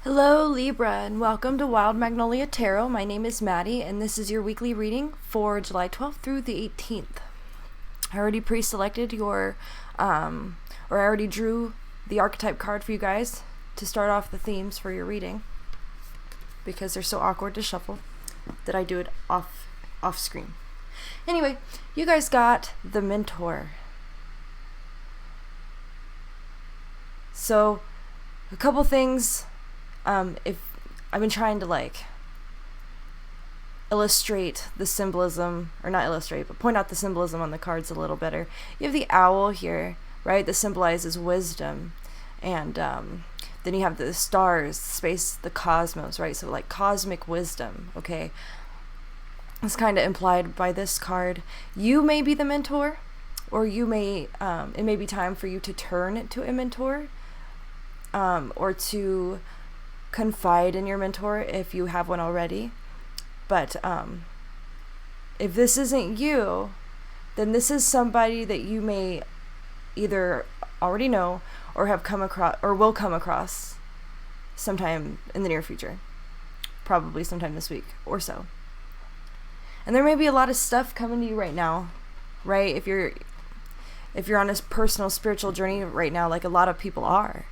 Hello Libra and welcome to Wild Magnolia Tarot. My name is Maddie and this is your weekly reading for July 12th through the 18th. I already pre-selected or I already drew the archetype card for you guys to start off the themes for your reading because they're so awkward to shuffle that I do it off screen. Anyway, you guys got the Mentor. So, a couple things. If I've been trying to illustrate the symbolism, or not illustrate, but point out the symbolism on the cards a little better. You have the owl here, right? That symbolizes wisdom, and then you have the stars, space, the cosmos, right? So like cosmic wisdom. Okay, it's kind of implied by this card. You may be the mentor, or you may it may be time for you to turn to a mentor, or to confide in your mentor if you have one already. But if this isn't you, then this is somebody that you may either already know or have come across or will come across sometime in the near future, probably sometime this week or so. And there may be a lot of stuff coming to you right now, right? If you're on a personal spiritual journey right now, like a lot of people are,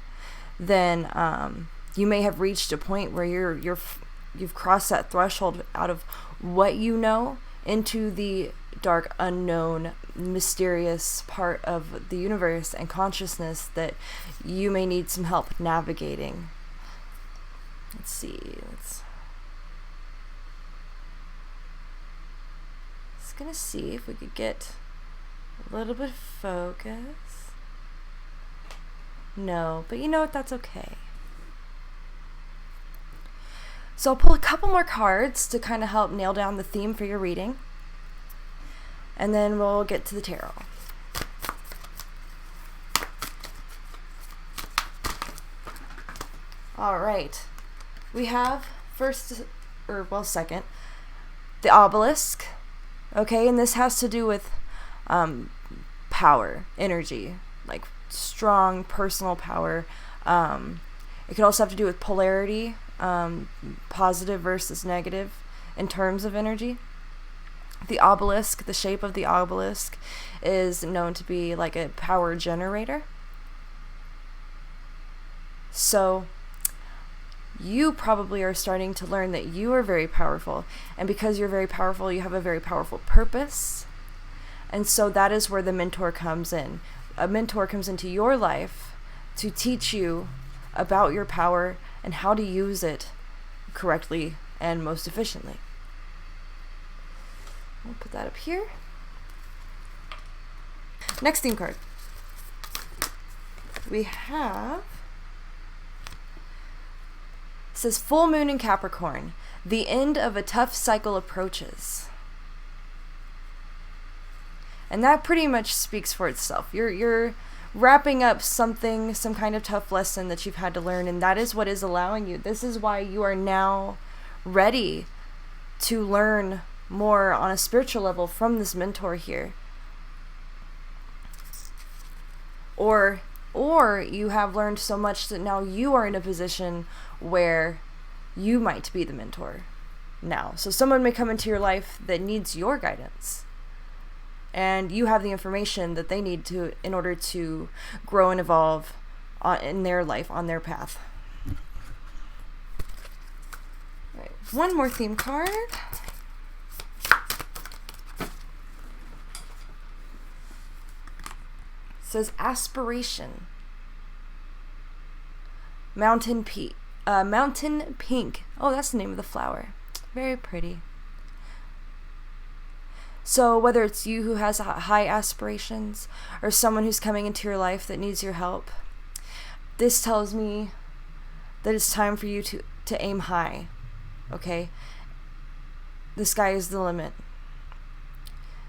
then you may have reached a point where you've crossed that threshold out of what you know into the dark, unknown, mysterious part of the universe and consciousness that you may need some help navigating. Let's see. Just gonna see if we could get a little bit of focus. No, but you know what? That's okay. So I'll pull a couple more cards to kind of help nail down the theme for your reading. And then we'll get to the tarot. All right. We have second, the obelisk. Okay, and this has to do with power, energy, like strong personal power. It could also have to do with polarity. Positive versus negative in terms of energy. The obelisk, the shape of the obelisk, is known to be like a power generator. So you probably are starting to learn that you are very powerful, and because you're very powerful, you have a very powerful purpose. And so that is where the mentor comes in. A mentor comes into your life to teach you about your power and how to use it correctly and most efficiently. I'll put that up here. Next theme card. We have, it says full moon in Capricorn. The end of a tough cycle approaches. And that pretty much speaks for itself. You're wrapping up some kind of tough lesson that you've had to learn, and that is what is allowing you. This is why you are now ready to learn more on a spiritual level from this mentor here. Or you have learned so much that now you are in a position where you might be the mentor now. So someone may come into your life that needs your guidance, and you have the information that they need to in order to grow and evolve in their life, on their path. All right, one more theme card. It says aspiration. Mountain pink. Oh, that's the name of the flower. Very pretty. So whether it's you who has high aspirations or someone who's coming into your life that needs your help, this tells me that it's time for you to aim high, okay? The sky is the limit.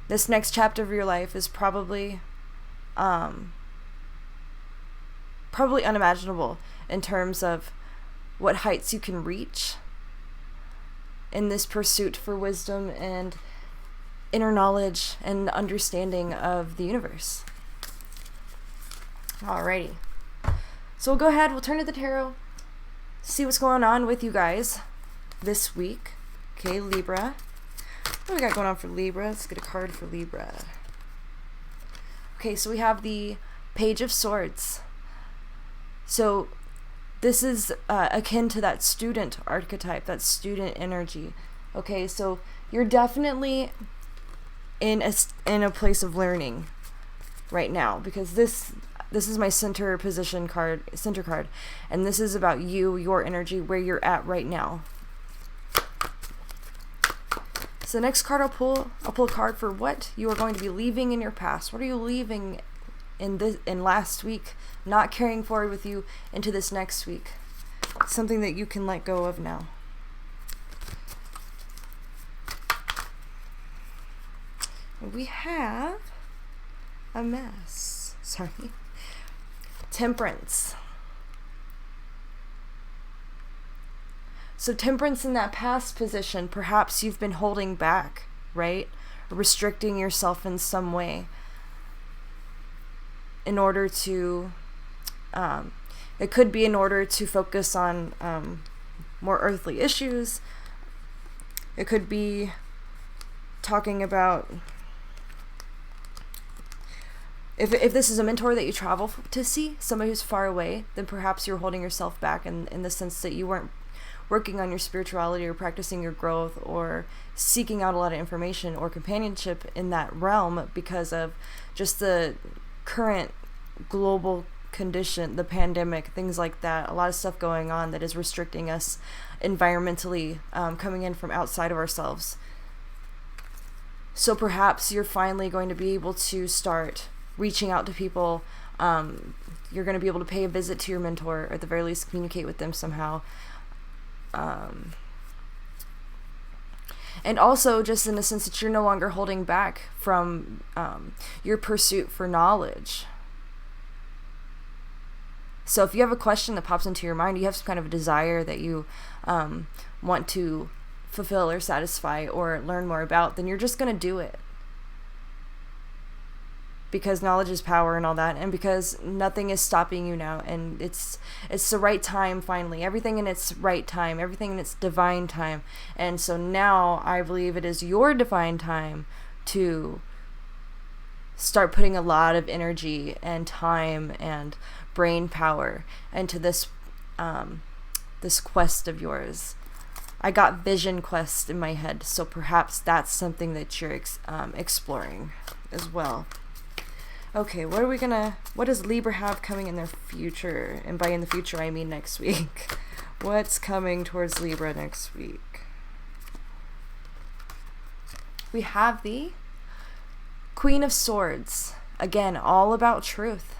This next chapter of your life is probably unimaginable in terms of what heights you can reach in this pursuit for wisdom and inner knowledge and understanding of the universe. Alrighty. So we'll go ahead, we'll turn to the tarot, see what's going on with you guys this week. Okay, Libra. What do we got going on for Libra? Let's get a card for Libra. Okay, so we have the Page of Swords. So this is akin to that student archetype, that student energy. Okay, so you're definitely in a place of learning right now, because this is my center card, and this is about you, your energy, where you're at right now. So the next card I'll pull a card for what you are going to be leaving in your past. What are you leaving in last week, not carrying forward with you into this next week? Something that you can let go of now. We have a mess. Sorry. Temperance. So temperance in that past position, perhaps you've been holding back, right? Restricting yourself in some way in order to, it could be in order to focus on more earthly issues. It could be talking about, if this is a mentor that you travel to see, somebody who's far away, then perhaps you're holding yourself back in the sense that you weren't working on your spirituality or practicing your growth or seeking out a lot of information or companionship in that realm because of just the current global condition, the pandemic, things like that. A lot of stuff going on that is restricting us environmentally, coming in from outside of ourselves. So perhaps you're finally going to be able to start reaching out to people. You're going to be able to pay a visit to your mentor, or at the very least communicate with them somehow. And also just in the sense that you're no longer holding back from your pursuit for knowledge. So if you have a question that pops into your mind, you have some kind of a desire that you want to fulfill or satisfy or learn more about, then you're just going to do it. Because knowledge is power and all that, and because nothing is stopping you now, and it's the right time finally. Everything in its right time, everything in its divine time. And so now I believe it is your divine time to start putting a lot of energy and time and brain power into this this quest of yours. I got vision quest in my head, so perhaps that's something that you're exploring as well. Okay, what does Libra have coming in their future? And by in the future, I mean next week. What's coming towards Libra next week? We have the Queen of Swords. Again, all about truth,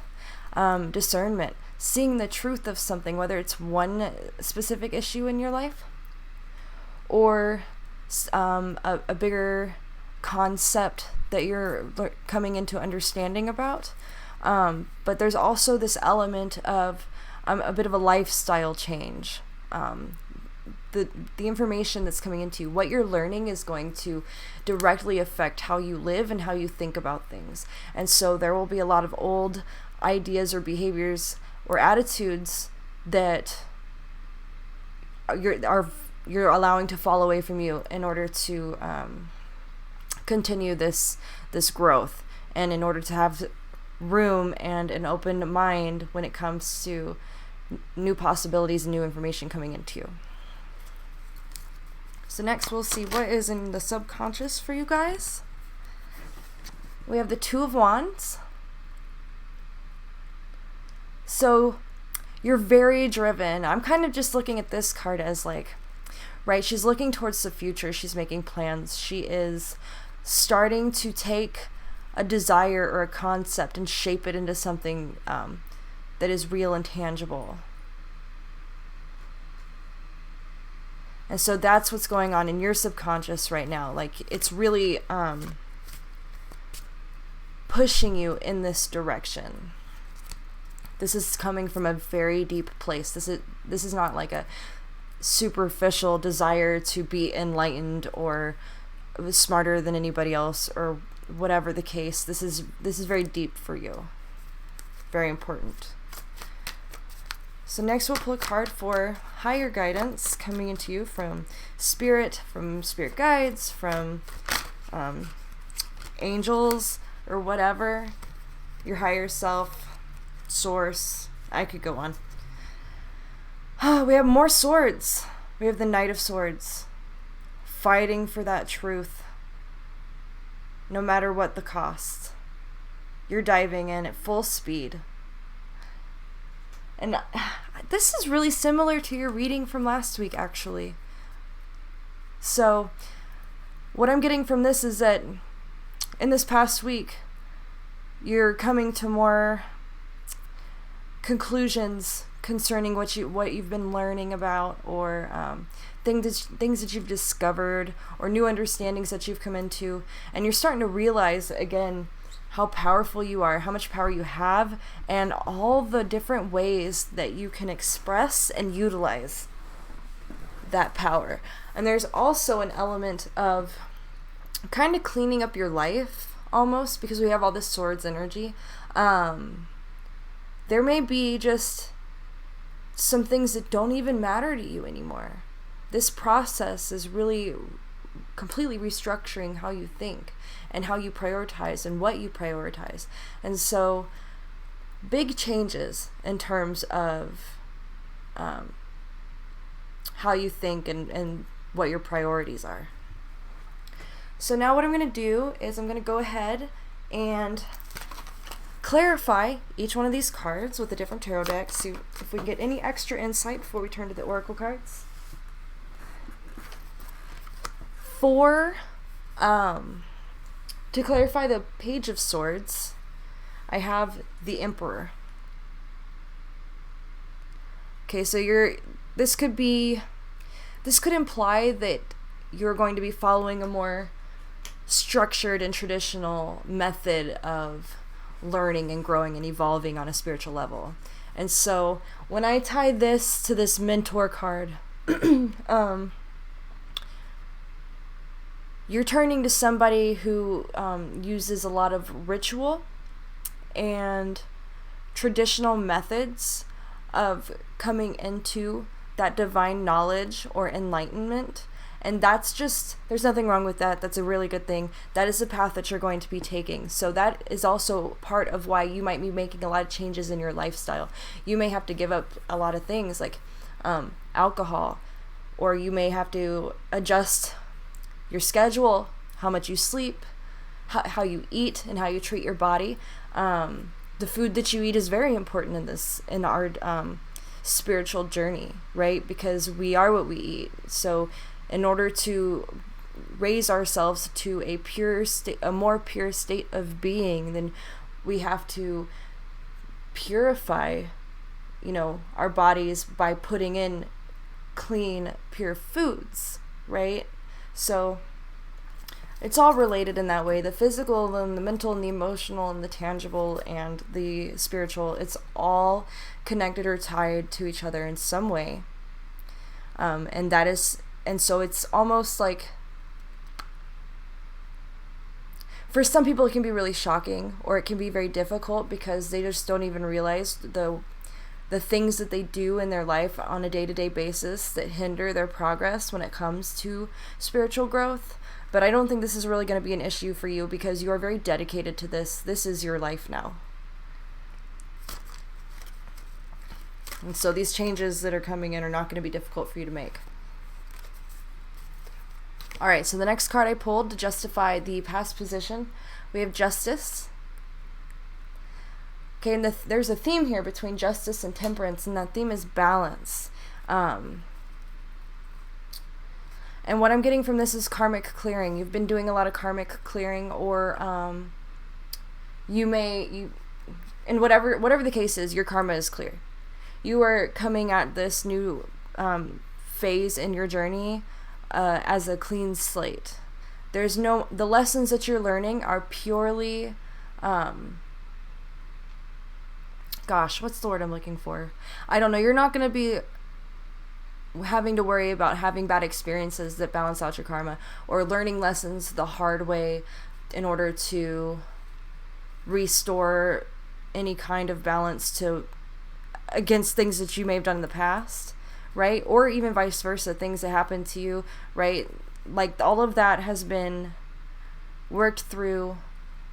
discernment, seeing the truth of something, whether it's one specific issue in your life or a bigger concept that you're coming into understanding about. But there's also this element of a bit of a lifestyle change. The information that's coming into you, what you're learning, is going to directly affect how you live and how you think about things. And so there will be a lot of old ideas or behaviors or attitudes that you're allowing to fall away from you in order to continue this growth, and in order to have room and an open mind when it comes to new possibilities and new information coming into you. So next we'll see what is in the subconscious for you guys. We have the Two of Wands. So you're very driven. I'm kind of just looking at this card as like, right, she's looking towards the future. She's making plans. She is starting to take a desire or a concept and shape it into something that is real and tangible. And so that's what's going on in your subconscious right now. Like, it's really pushing you in this direction. This is coming from a very deep place. This is not like a superficial desire to be enlightened or smarter than anybody else or whatever the case. This is very deep for you. Very important. So next we'll pull a card for higher guidance coming into you from spirit guides, from angels, or whatever, your higher self, source. I could go on. We have more swords. We have the Knight of Swords, fighting for that truth, no matter what the cost. You're diving in at full speed. And this is really similar to your reading from last week, actually. So, what I'm getting from this is that in this past week, you're coming to more conclusions concerning what you've been learning about, or things that you've discovered, or new understandings that you've come into, and you're starting to realize again how powerful you are, how much power you have, and all the different ways that you can express and utilize that power. And there's also an element of kind of cleaning up your life, almost, because we have all this swords energy. There may be just some things that don't even matter to you anymore. This process is really completely restructuring how you think and how you prioritize and what you prioritize. And so big changes in terms of how you think and what your priorities are. So now what I'm going to do is I'm going to go ahead and clarify each one of these cards with a different tarot deck, see if we can get any extra insight before we turn to the oracle cards. To clarify the Page of Swords, I have the Emperor. Okay, so this could imply that you're going to be following a more structured and traditional method of learning and growing and evolving on a spiritual level. And so when I tie this to this Mentor card, you're turning to somebody who uses a lot of ritual and traditional methods of coming into that divine knowledge or enlightenment. And there's nothing wrong with that. That's a really good thing. That is the path that you're going to be taking. So that is also part of why you might be making a lot of changes in your lifestyle. You may have to give up a lot of things like alcohol, or you may have to adjust your schedule, how much you sleep, how you eat, and how you treat your body. The food that you eat is very important in our spiritual journey, right? Because we are what we eat. So in order to raise ourselves to a more pure state of being, then we have to purify, our bodies by putting in clean, pure foods, right? So it's all related in that way. The physical and the mental and the emotional and the tangible and the spiritual, it's all connected or tied to each other in some way. And so it's almost like, for some people it can be really shocking, or it can be very difficult because they just don't even realize the things that they do in their life on a day-to-day basis that hinder their progress when it comes to spiritual growth. But I don't think this is really going to be an issue for you because you are very dedicated to this. This is your life now. And so these changes that are coming in are not going to be difficult for you to make. All right, so the next card I pulled to justify the past position, we have Justice. Okay, and there's a theme here between justice and temperance, and that theme is balance. And what I'm getting from this is karmic clearing. You've been doing a lot of karmic clearing, or and whatever the case is, your karma is clear. You are coming at this new phase in your journey as a clean slate. The lessons that you're learning are purely, what's the word I'm looking for? I don't know. You're not going to be having to worry about having bad experiences that balance out your karma, or learning lessons the hard way in order to restore any kind of balance to against things that you may have done in the past, right? Or even vice versa, things that happened to you, right? Like all of that has been worked through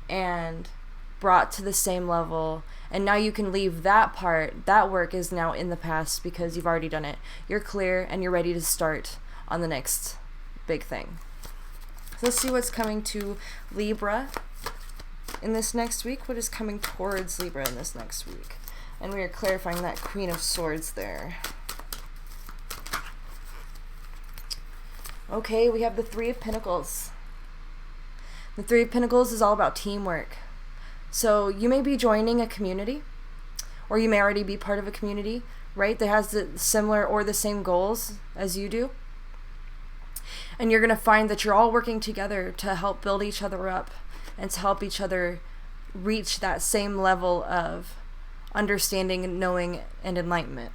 and brought to the same level, and now you can leave that part. That work is now in the past because you've already done it. You're clear and you're ready to start on the next big thing. So let's see what's coming to Libra in this next week. What is coming towards Libra in this next week? And we are clarifying that Queen of Swords there. Okay, we have the Three of Pentacles. The Three of Pentacles is all about teamwork. So you may be joining a community, or you may already be part of a community, right, that has the similar or the same goals as you do. And you're going to find that you're all working together to help build each other up and to help each other reach that same level of understanding, knowing, and enlightenment.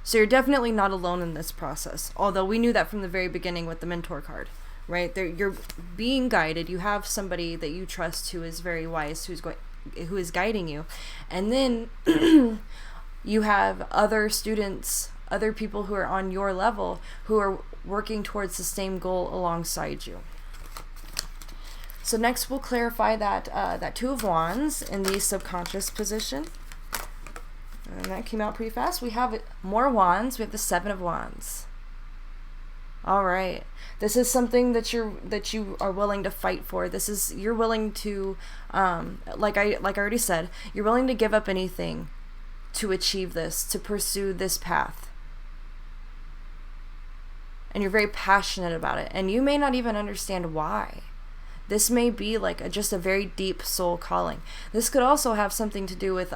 So you're definitely not alone in this process, although we knew that from the very beginning with the Mentor card, right? You're being guided. You have somebody that you trust who is very wise, who is guiding you. And then you have other students, other people who are on your level who are working towards the same goal alongside you. So next we'll clarify that Two of Wands in the subconscious position. And that came out pretty fast. We have more wands. We have the Seven of Wands. All right. This is something that you are willing to fight for. You're willing to, like I already said, you're willing to give up anything to achieve this, to pursue this path. And you're very passionate about it. And you may not even understand why. This may be like just a very deep soul calling. This could also have something to do with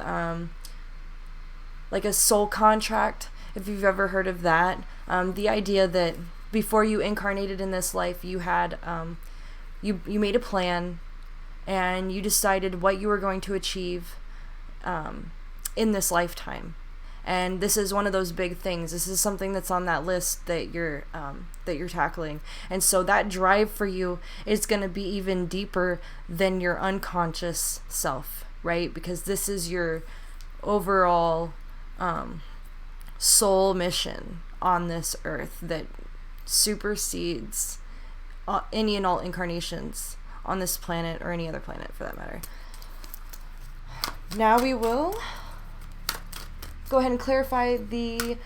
like a soul contract, if you've ever heard of that. The idea that before you incarnated in this life, you had you made a plan and you decided what you were going to achieve in this lifetime. And this is one of those big things. This is something that's on that list that you're tackling. And so that drive for you is going to be even deeper than your unconscious self, right? Because this is your overall soul mission on this earth that supersedes any and all incarnations on this planet or any other planet for that matter. Now we will go ahead and clarify the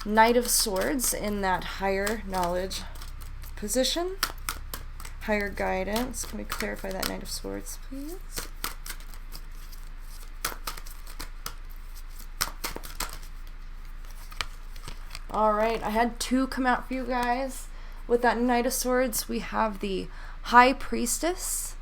Knight of Swords in that higher knowledge position. Higher guidance. Can we clarify that Knight of Swords, please? Alright, I had two come out for you guys. With that Knight of Swords, we have the High Priestess.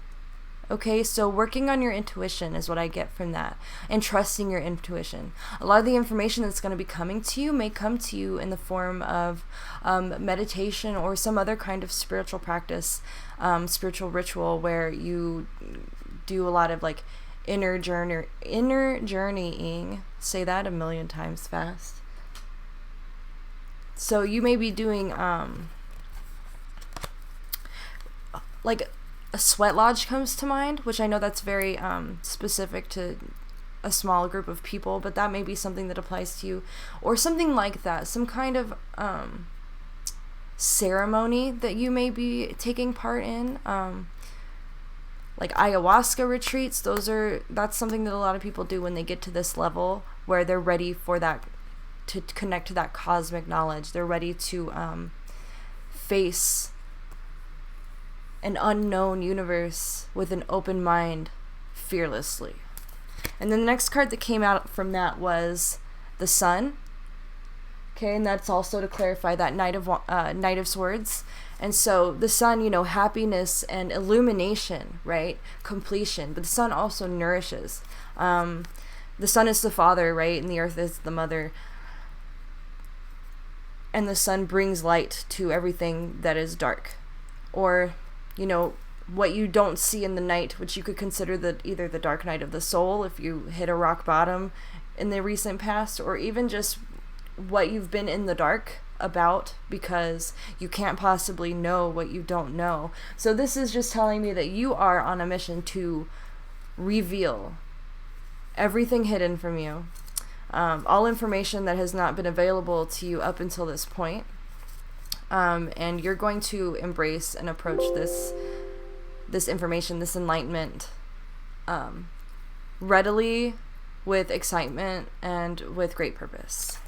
Okay, so working on your intuition is what I get from that, and trusting your intuition. A lot of the information that's going to be coming to you may come to you in the form of meditation or some other kind of spiritual practice, spiritual ritual where you do a lot of like inner journeying. Say that a million times fast. So you may be doing like a sweat lodge comes to mind, which I know that's very specific to a small group of people, but that may be something that applies to you, or something like that, some kind of ceremony that you may be taking part in, like ayahuasca retreats. That's something that a lot of people do when they get to this level where they're ready for that, to connect to that cosmic knowledge. They're ready to face an unknown universe with an open mind fearlessly. And then the next card that came out from that was the Sun. Okay, and that's also to clarify that Knight of Swords. And so the Sun, happiness and illumination, right? Completion. But the Sun also nourishes. The Sun is the father, right? And the earth is the mother. And the Sun brings light to everything that is dark. Or, what you don't see in the night, which you could consider either the dark night of the soul if you hit a rock bottom in the recent past, or even just what you've been in the dark about because you can't possibly know what you don't know. So this is just telling me that you are on a mission to reveal everything hidden from you, all information that has not been available to you up until this point. And you're going to embrace and approach this information, this enlightenment, readily, with excitement, and with great purpose.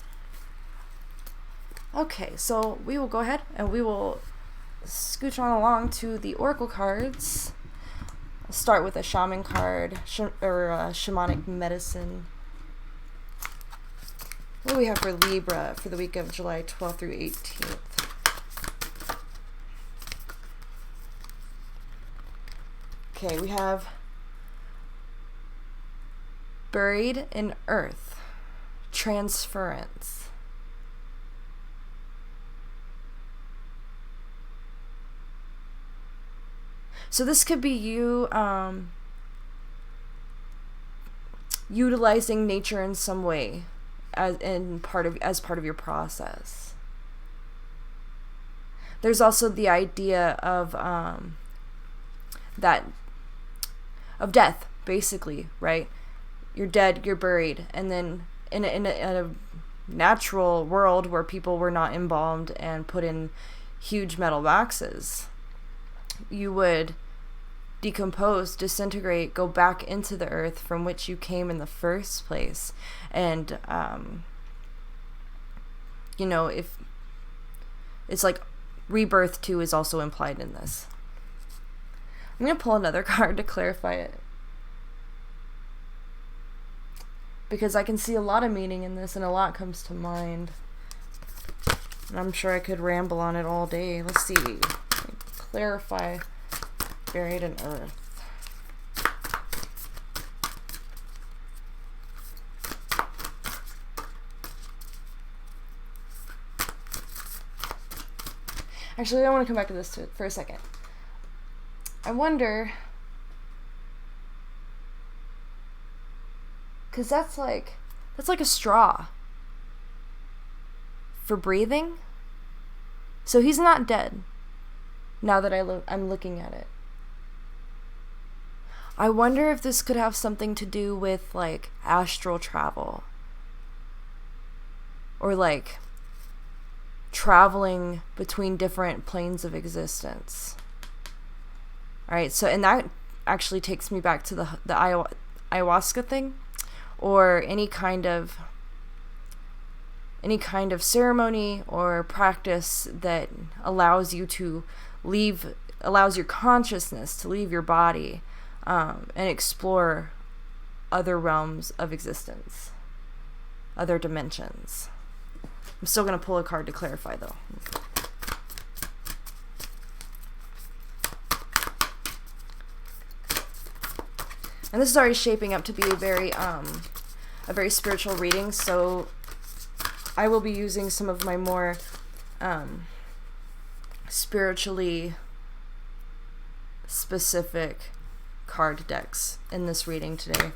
Okay, so we will go ahead and we will scooch on along to the oracle cards. I'll start with a shaman card, shamanic medicine. What do we have for Libra for the week of July 12th through 18th? Okay, we have buried in earth, transference. So this could be you utilizing nature in some way as part of your process. There's also the idea of death, basically, right? You're dead, you're buried, and then in a natural world where people were not embalmed and put in huge metal boxes, you would decompose, disintegrate, go back into the earth from which you came in the first place. And if it's like rebirth too is also implied in this. I'm going to pull another card to clarify it, because I can see a lot of meaning in this and a lot comes to mind. And I'm sure I could ramble on it all day. Let's see. Clarify buried in earth. Actually, I want to come back to this for a second. I wonder, because that's like a straw for breathing. So he's not dead now that I'm looking at it. I wonder if this could have something to do with like astral travel, or like traveling between different planes of existence. All right, so, and that actually takes me back to the ayahuasca thing, or any kind of ceremony or practice that allows your consciousness to leave your body, and explore other realms of existence, other dimensions. I'm still going to pull a card to clarify, though. And this is already shaping up to be a very spiritual reading, so I will be using some of my more spiritually specific card decks in this reading today.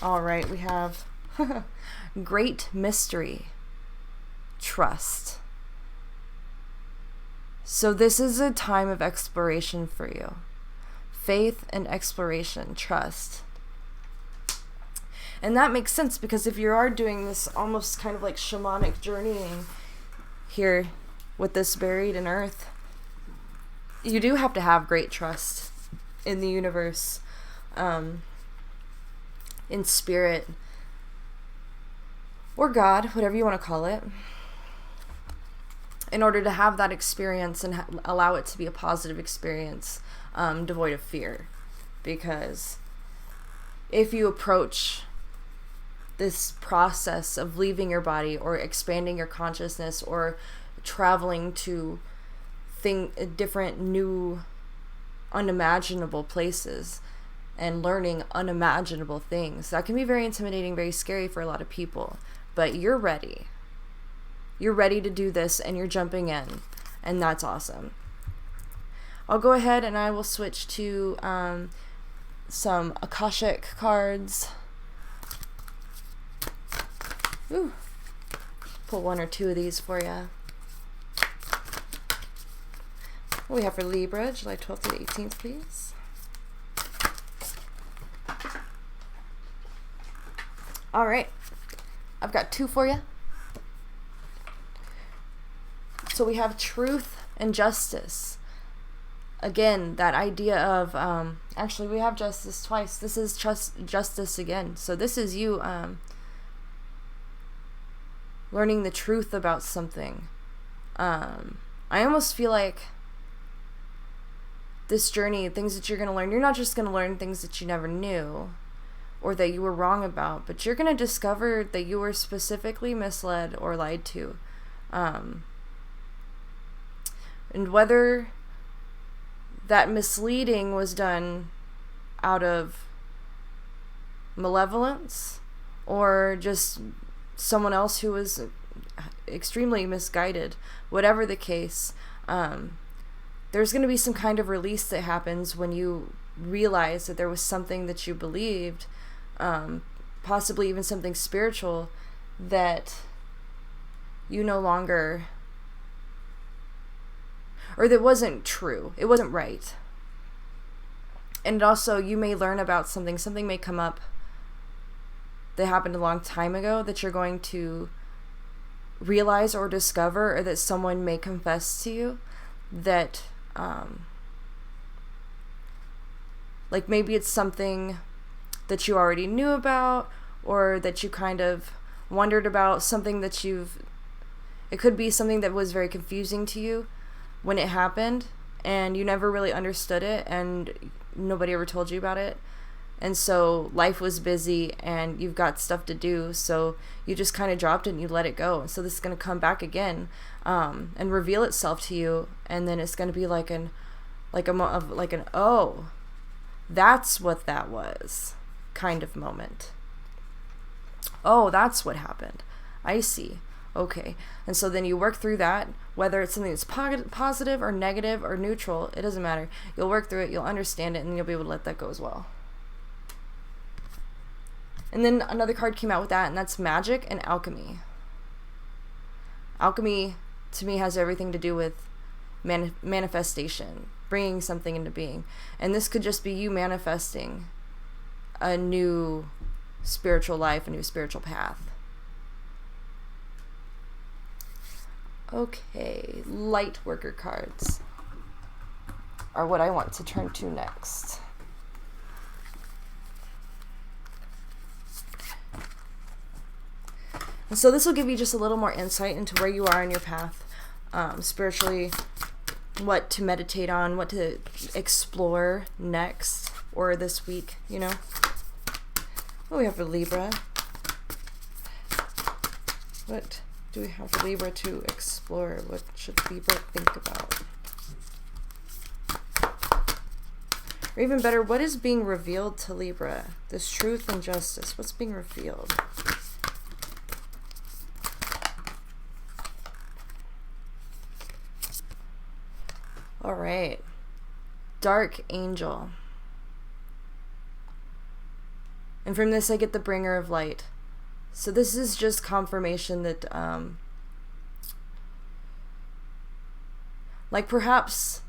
All right, we have great mystery, trust. So this is a time of exploration for you. Faith and exploration, trust. And that makes sense, because if you are doing this almost kind of like shamanic journeying here with this buried in earth, you do have to have great trust in the universe, in spirit, or God, whatever you want to call it, in order to have that experience and allow it to be a positive experience, devoid of fear. Because if you approach this process of leaving your body or expanding your consciousness or traveling to different new unimaginable places and learning unimaginable things, that can be very intimidating, very scary for a lot of people. But you're ready. You're ready to do this, and you're jumping in, and that's awesome. I'll go ahead and I will switch to some Akashic cards. Ooh. Pull one or two of these for you. What do we have for Libra, July 12th to the 18th, please? All right. I've got 2 for you. So we have truth and justice. Again, that idea of, actually we have justice twice. This is justice again. So this is you learning the truth about something. I almost feel like this journey, things that you're going to learn, you're not just going to learn things that you never knew or that you were wrong about, but you're going to discover that you were specifically misled or lied to. And whether that misleading was done out of malevolence or just someone else who was extremely misguided, whatever the case, there's going to be some kind of release that happens when you realize that there was something that you believed, possibly even something spiritual, that you no longer, or that wasn't true. It wasn't right. And also, you may learn about something may come up that happened a long time ago that you're going to realize or discover, or that someone may confess to you that, like maybe it's something that you already knew about, or that you kind of wondered about, something that it could be something that was very confusing to you when it happened, and you never really understood it, and nobody ever told you about it. And so life was busy and you've got stuff to do, so you just kind of dropped it and you let it go. And so this is going to come back again, and reveal itself to you, and then it's going to be like an oh, that's what that was kind of moment. Oh, that's what happened. I see. Okay. And so then you work through that, whether it's something that's positive or negative or neutral, it doesn't matter. You'll work through it, you'll understand it, and you'll be able to let that go as well. And then another card came out with that, and that's magic and alchemy. Alchemy, to me, has everything to do with manifestation, bringing something into being. And this could just be you manifesting a new spiritual life, a new spiritual path. Okay, light worker cards are what I want to turn to next. And so this will give you just a little more insight into where you are in your path, spiritually, what to meditate on, what to explore next or this week, you know. What do we have for Libra? What do we have for Libra to explore? What should Libra think about? Or even better, what is being revealed to Libra? This truth and justice. What's being revealed? All right. Dark Angel. And from this I get the bringer of light. So this is just confirmation that, like perhaps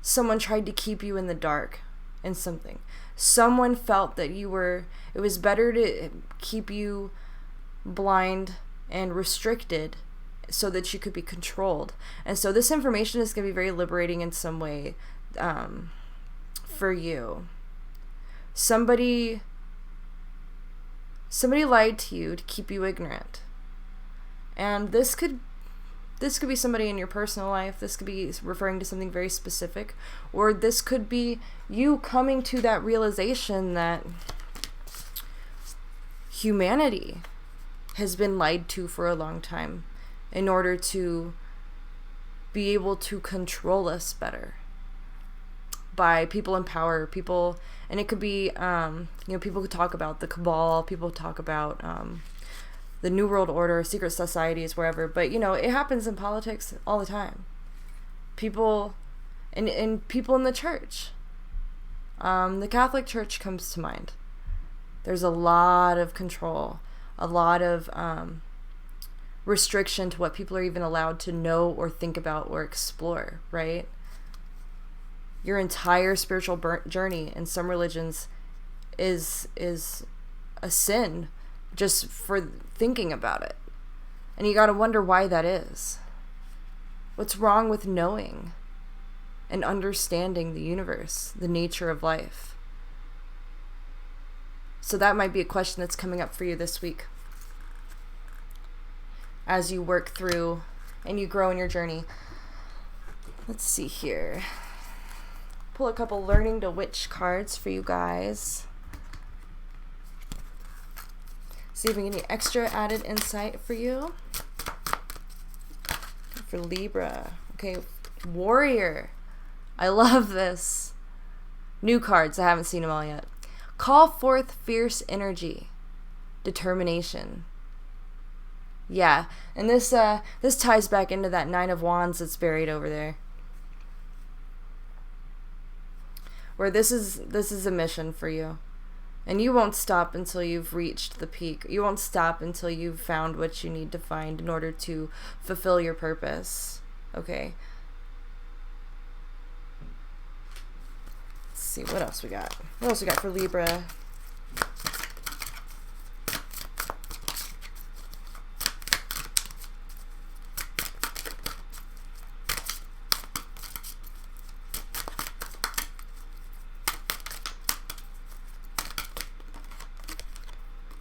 someone tried to keep you in the dark in something. Someone felt that it was better to keep you blind and restricted so that you could be controlled. And so this information is going to be very liberating in some way, for you. Somebody lied to you to keep you ignorant. And this could be somebody in your personal life. This could be referring to something very specific. Or this could be you coming to that realization that humanity has been lied to for a long time in order to be able to control us better by people in power, people, and it could be, people could talk about the cabal, people talk about the New World Order, secret societies, wherever, but, it happens in politics all the time. People, and people in the church. The Catholic Church comes to mind. There's a lot of control, a lot of restriction to what people are even allowed to know or think about or explore, right? Your entire spiritual journey in some religions is a sin just for thinking about it. And you got to wonder why that is. What's wrong with knowing and understanding the universe, the nature of life? So that might be a question that's coming up for you this week as you work through and you grow in your journey. Let's see here. Pull a couple Learning to Witch cards for you guys. See if we get any extra added insight for you. For Libra. Okay, Warrior. I love this. New cards. I haven't seen them all yet. Call forth fierce energy. Determination. Yeah, and this ties back into that Nine of Wands that's buried over there. Where this is a mission for you. And you won't stop until you've reached the peak. You won't stop until you've found what you need to find in order to fulfill your purpose. Okay. Let's see what else we got. What else we got for Libra?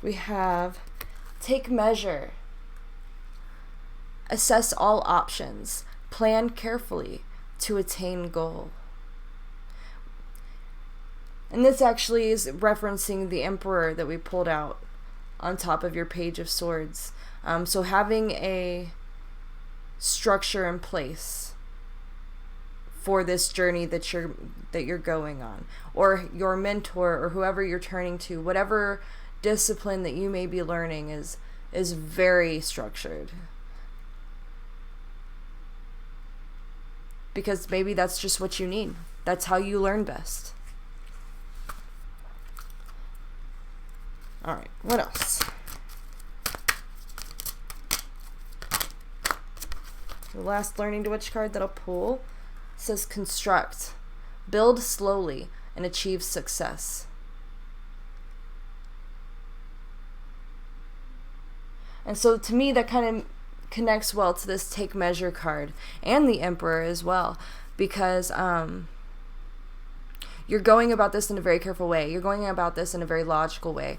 We have take measure, assess all options, plan carefully to attain goal. And this actually is referencing the Emperor that we pulled out on top of your Page of Swords. So having a structure in place for this journey that you're going on, or your mentor or whoever you're turning to, whatever discipline that you may be learning is very structured, because maybe that's just what you need. That's how you learn best. All right, what else? The last Learning to Witch card that I'll pull says construct, build slowly and achieve success. And so to me, that kind of connects well to this Take Measure card and the Emperor as well, because you're going about this in a very careful way. You're going about this in a very logical way.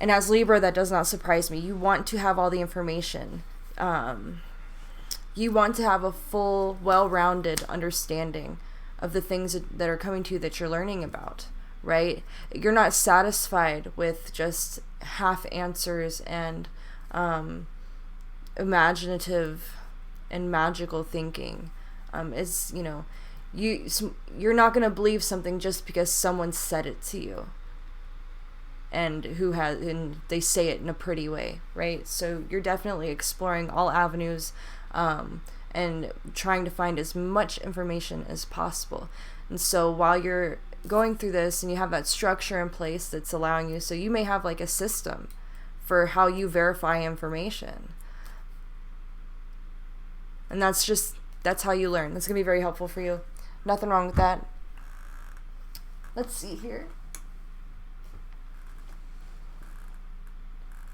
And as Libra, that does not surprise me. You want to have all the information. You want to have a full, well-rounded understanding of the things that are coming to you that you're learning about, right? You're not satisfied with just half answers and imaginative and magical thinking. You're not going to believe something just because someone said it to you, and they say it in a pretty way, right? So you're definitely exploring all avenues and trying to find as much information as possible. And so while you're going through this and you have that structure in place that's allowing you, so you may have like a system for how you verify information. And that's how you learn. That's going to be very helpful for you. Nothing wrong with that. Let's see here.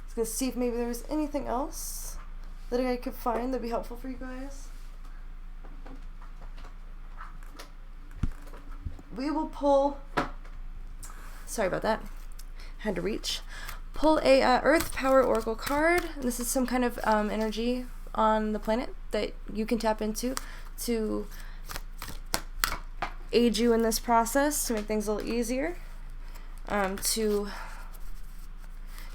I was going to see if maybe there was anything else that I could find that'd be helpful for you guys. We will pull, sorry about that, had to reach. Pull a Earth Power Oracle card. And this is some kind of energy on the planet that you can tap into to aid you in this process, to make things a little easier, to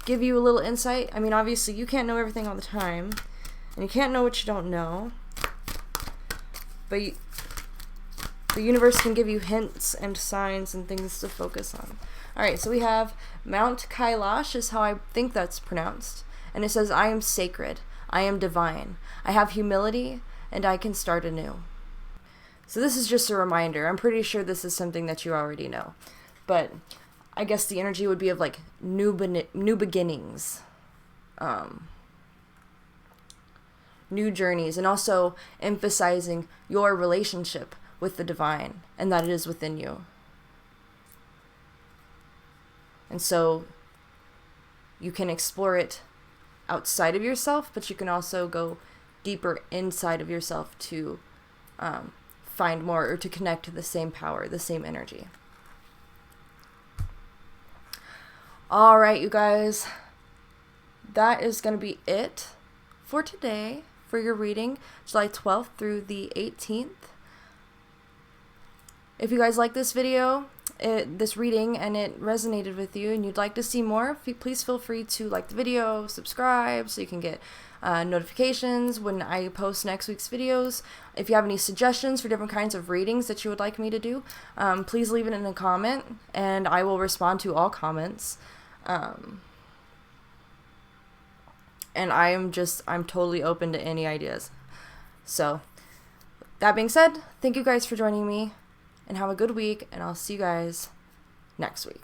give you a little insight. I mean, obviously you can't know everything all the time, and you can't know what you don't know, but the universe can give you hints and signs and things to focus on. Alright, so we have Mount Kailash is how I think that's pronounced. And it says, I am sacred. I am divine. I have humility, and I can start anew. So this is just a reminder. I'm pretty sure this is something that you already know. But I guess the energy would be of like new beginnings. new journeys, and also emphasizing your relationship with the divine and that it is within you. And so you can explore it outside of yourself, but you can also go deeper inside of yourself to find more, or to connect to the same power, the same energy. All right, you guys, that is going to be it for today for your reading, July 12th through the 18th. If you guys like this video, this reading, and it resonated with you and you'd like to see more, please feel free to like the video, subscribe so you can get notifications when I post next week's videos. If you have any suggestions for different kinds of readings that you would like me to do, please leave it in a comment and I will respond to all comments. And I'm totally open to any ideas. So that being said, thank you guys for joining me, and have a good week, and I'll see you guys next week.